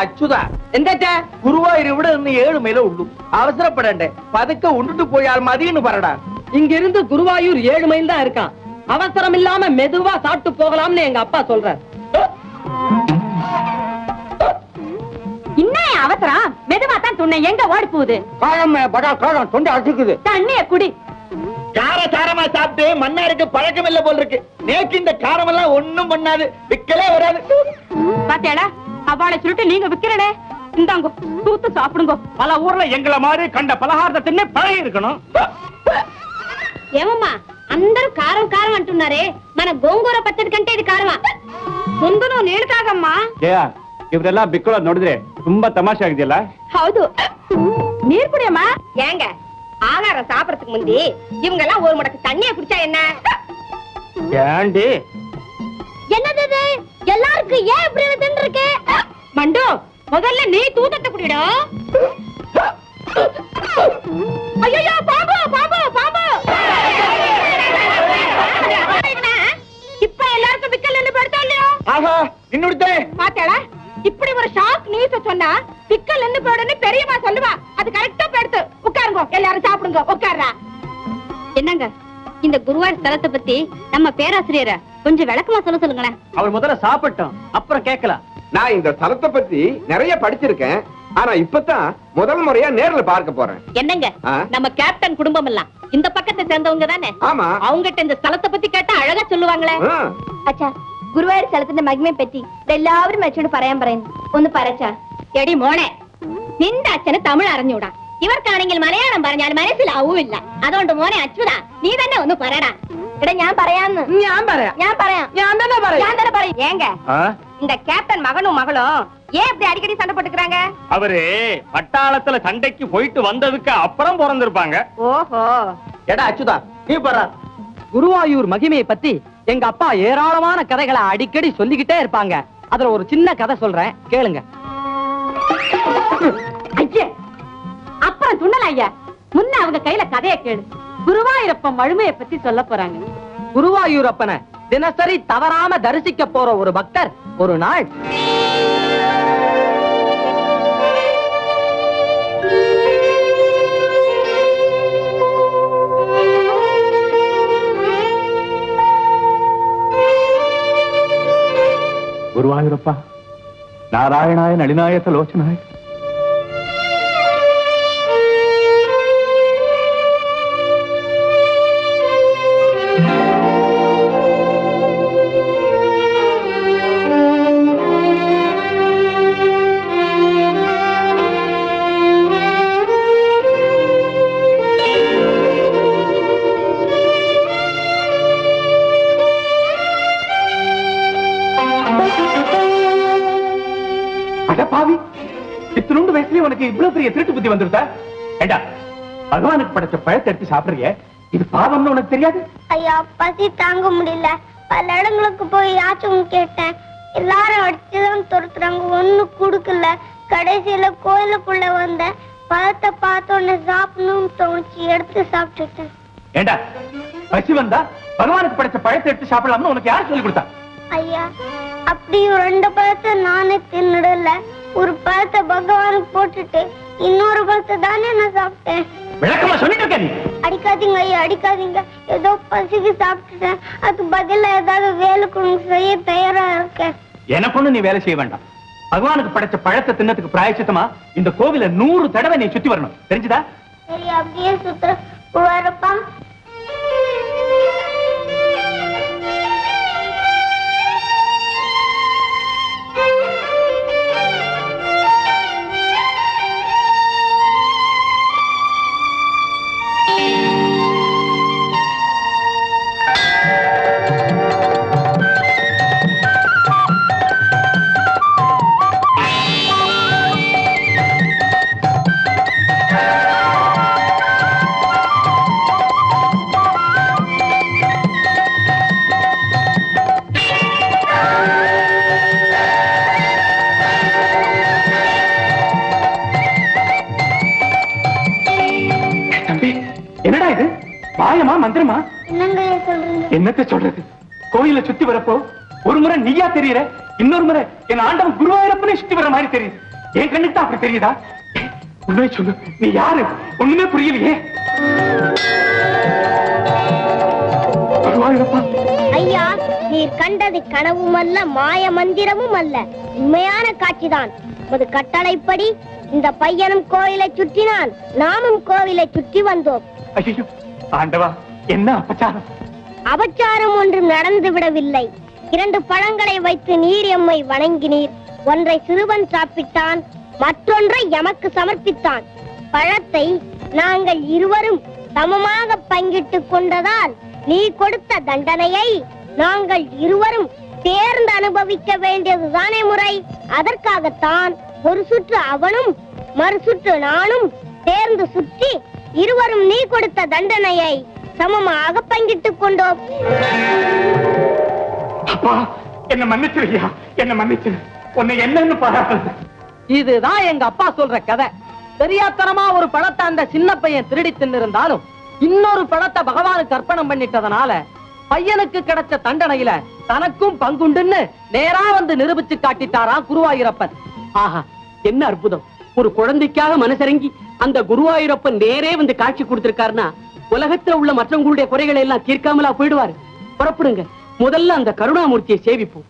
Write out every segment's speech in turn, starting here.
അച്യുത എന്താ ഗുരുവായൂർ ഇവിടെ നിന്ന് 7 മൈലേ ഉള്ളൂ അവസരപ്പെടണ്ടേ പതുക്കെ ഉണ്ടിട്ട് പോയാൽ മതിയെന്ന് പറടാ இங்கிருந்து குருவாயூர் 7 மைல் தான் இருக்கான் அவசரம் இல்லாம மெதுவா சாப்பிட்டு போகலாம்னு எங்க அப்பா சொல்றார் இன்னே அவசரம் மெதுவா தான் சொன்ன எங்க ஓடி போகுது காலம் படா காலம் தொண்டை அடிக்குது தண்ணிய குடி காரசாரமா சாப்பிட்டு மன்னாருக்கு பழக்கம் இல்ல போல் இருக்கு நேற்று இந்த காரம் எல்லாம் ஒண்ணும் பண்ணாது விக்கலே வராது பாத்தியாடா அவளை சொல்லிட்டு நீங்க விக்கிறடே இந்தாங்க தூத்து சாப்பிடுங்க பல ஊர்ல எங்களை மாதிரி கண்ட பலகாரத்தை தின்னு பழகி இருக்கணும் ఏమమ్మా అందరూ కారం కారం అంటున్నారే మన గోంగూర పచ్చడి కంటే ఇది కారమా ముందు నువ్వు నీళ్లు తాగమ్మా ಇವರೆಲ್ಲ ಬಿಕ್ಕಳ ನೋಡಿದ್ರೆ ತುಂಬಾ ತಮಾಷೆ ಆಗಿದೆಯಲ್ಲ ಹೌದು நீர் குடியம்மா ஏங்க ஆகாரம் சாப்பிடறதுக்கு முந்தி இவங்க எல்லாம் ஒரு முடக்கு தண்ணியை குடிச்சா என்ன ஏண்டி என்னது எல்லாருக்கும் ஏன் இப்படி தின்னு இருக்கு மண்டு முதல்ல நீ தூத்தத்தை குடிடா ஐயோ பாபு பாபு பாபு இப்ப எல்லாருக்கும் விக்கல் நின்னு படுத்தா இல்லையா ஆஹா நின்னுடுதே பாத்தேடா இப்படி ஒரு ஷாக் நியூஸ் சொன்னா விக்கல் நின்னு போடுன்னு பெரியம்மா சொல்லுவா அது கரெக்டா படுத்து உட்காருங்க எல்லாரும் சாப்பிடுங்க உட்கார்றா என்னங்க இந்த குருவாயூர் ஸ்தலத்தை பத்தி நம்ம பேராசிரியரை கொஞ்சம் விளக்கமா சொல்லுங்களேன் அவர் முதல்ல சாப்பிட்டோம் அப்புறம் கேட்கலாம் நான் இந்த ஸ்தலத்தை பத்தி நிறைய படிச்சிருக்கேன் ஆனா இப்பதான் முதல் முறையா நேர்ல பார்க்க போறேன் என்னங்க நம்ம கேப்டன் குடும்பம் எல்லாம் இந்த பக்கத்தை சேர்ந்தவங்க தானே ஆமா அவங்கிட்ட இந்த ஸ்தலத்தை பத்தி கேட்டா அழகா சொல்லுவாங்களே അച്ഛാ ഗുരുവായൂർ സ്ഥലത്തിന്റെ മഹിമയെ പറ്റി എല്ലാവരും അച്ഛനോട് പറയാൻ പറയുന്നു ഒന്ന് പറച്ചാ എടി മോളെ നിന്റെ അച്ഛന് തമിഴ് അറിഞ്ഞൂടാ ഇവർക്കാണെങ്കിൽ മലയാളം പറഞ്ഞാൽ മനസ്സിലാവൂല്ല അതുകൊണ്ട് മോനെ അച്യുതാ നീ തന്നെ ഒന്ന് പറയടാ എടാ ഞാൻ പറയാന്ന് ഞാൻ പറയാം ഞാൻ തന്നെ പറയും ஏங்க இந்த கேப்டன் மகனும் மகளும் ஏன் இப்படி அடிக்கடி சண்டை போட்டுக்கறாங்க அவரு பட்டாளத்துல சண்டைக்கு போயிட்டு வந்ததுக்கு அப்புறம் பிறந்திருப்பாங்க ஓஹோ எடா அச்சுதா நீ பாரு குருவாயூர் மகிமையை பத்தி எங்க அப்பா ஏராளமான கதைகளை அடிக்கடி சொல்லிக்கிட்டே இருப்பாங்க அதுல ஒரு சின்ன கதை சொல்றேன் கேளுங்க ஐயா அப்புறம் சொன்னல ஐயா முன்ன அவங்க கையில கதையை கேளு குருவாயூரப்பன் வழுமையை பத்தி சொல்ல போறாங்க குருவாயூரப்பனை தினசரி தவறாம தரிசிக்க போற ஒரு பக்தர் ஒரு நாள் குருவாயூரப்பா நாராயணாய நளினாய தலோச்சனாய உனக்கு இவ்வளவு பெரிய திருட்டு புத்தி வந்துருதா ஏண்டா பகவானுக்கு படைச்ச பழத்தை எடுத்து சாப்பிடுறிய இது பாவம்னு உனக்கு தெரியாது ஐயா பசி தாங்க முடியல பல இடங்களுக்கு போய் யாச்சும் கேட்டேன் எல்லாரும் அடிச்சுதான் துரத்துறாங்க ஒண்ணு குடுக்கல கடைசியில கோயிலுக்குள்ள வந்த பழத்தை பார்த்தோன்னு சாப்பிடணும்னு தோணுச்சு எடுத்து சாப்பிட்டுட்டேன் ஏண்டா பசி வந்தா பகவானுக்கு படைச்ச பழத்தை எடுத்து சாப்பிடலாம்னு உனக்கு யார் சொல்லி கொடுத்தா ஐயா அப்படி 2 பழத்தை நானே தின்னுடல ஒரு பழத்தை பகவானுக்கு போட்டுட்டு இன்னொரு பழத்தை தானே நான் சாப்பிட்டேன் விளக்கமா சொல்லிட்டு இருக்க நீ அடிக்காதீங்க ஐயா அடிக்காதீங்க ஏதோ பசிக்கு சாப்பிட்டுட்டேன் அதுக்கு பதிலா ஏதாவது வேலைக்கு செய்ய தயாரா இருக்கேன் எனக்கு ஒண்ணு நீ வேலை செய்ய வேண்டாம் பகவானுக்கு படைச்ச பழத்தை தின்னதுக்கு பிராயச்சித்தமா இந்த கோவில 100 தடவை நீ சுத்தி வரணும் தெரிஞ்சுதா சரி அப்படியே சுத்துற வரப்பா மந்திரமா என்னத்த சொல்றது கோயில சுத்தி வரப்போ ஒரு முறை நீயா தெரியற இன்னொரு முறை என் ஆண்டவன் குருவாயூரப்பனை சுத்தி வர மாதிரி தெரியுது என் கண்ணுக்கு தான் அப்படி தெரியுதா? உண்மையை சொல்லு, நீ யாரு? ஒண்ணுமே புரியலையே. குருவாயூரப்பா, ஐயா, நீர் கண்டது கனவும் அல்ல, மாய மந்திரமும் அல்ல, உண்மையான காட்சிதான். ஒரு கட்டளைப்படி இந்த பையனும் கோயிலை சுற்றினான், நாமும் கோவிலை சுற்றி வந்தோம். ஐயோ ஆண்டவா, என்ன அபச்சாரம்! அபச்சாரம் ஒன்றும் நடந்து விடவில்லை. 2 பழங்களை வைத்து நீர் எம்மை வணங்கினீர். ஒன்றை சிறுவன் சாப்பிட்டான், மற்றொன்றை எமக்கு சமர்ப்பித்தான். பழத்தை நாங்கள் இருவரும் சமமாக பங்கிட்டுக் கொண்டதால் நீ கொடுத்த தண்டனையை நாங்கள் இருவரும் சேர்ந்து அனுபவிக்க வேண்டியதுதானே முறை. அதற்காகத்தான் ஒரு சுற்று அவனும் மறு சுற்று நானும் சேர்ந்து சுற்றி இருவரும் நீ கொடுத்த தண்டனையை சமமாக பங்கிட்டுக் கொண்டோம். அப்பா, என்ன மன்னிச்சிருக்கியா? என்ன மன்னிச்சிரு. உன்னை என்னன்னு பாராட்டு. இதுதான் எங்க அப்பா சொல்ற கதை. தெரியாத்தனமா ஒரு பழத்தை அந்த சின்ன பையன் திருடி தின்னிருந்தாலும் இன்னொரு பழத்தை பகவானுக்கு அர்ப்பணம் பண்ணிட்டதனால பையனுக்கு கிடைச்ச தண்டனையில தனக்கும் பங்குண்டுன்னு நேரா வந்து நிரூபிச்சு காட்டிட்டாராம் குருவாயூரப்பன். ஆஹா, என்ன அற்புதம்! ஒரு குழந்தைக்காக மனசிறங்கி அந்த குருவாயூரப்பன் நேரே வந்து காட்சி கொடுத்திருக்காருன்னா உலகத்துல உள்ள மற்றவங்களுடைய குறைகளை எல்லாம் தீர்க்காமலா போயிடுவாரு. புறப்படுங்க, முதல்ல அந்த கருணாமூர்த்தியை சேவிப்போம்.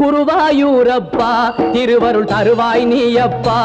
குருவாயூரப்பா, திருவருள் தருவாய் நீயப்பா.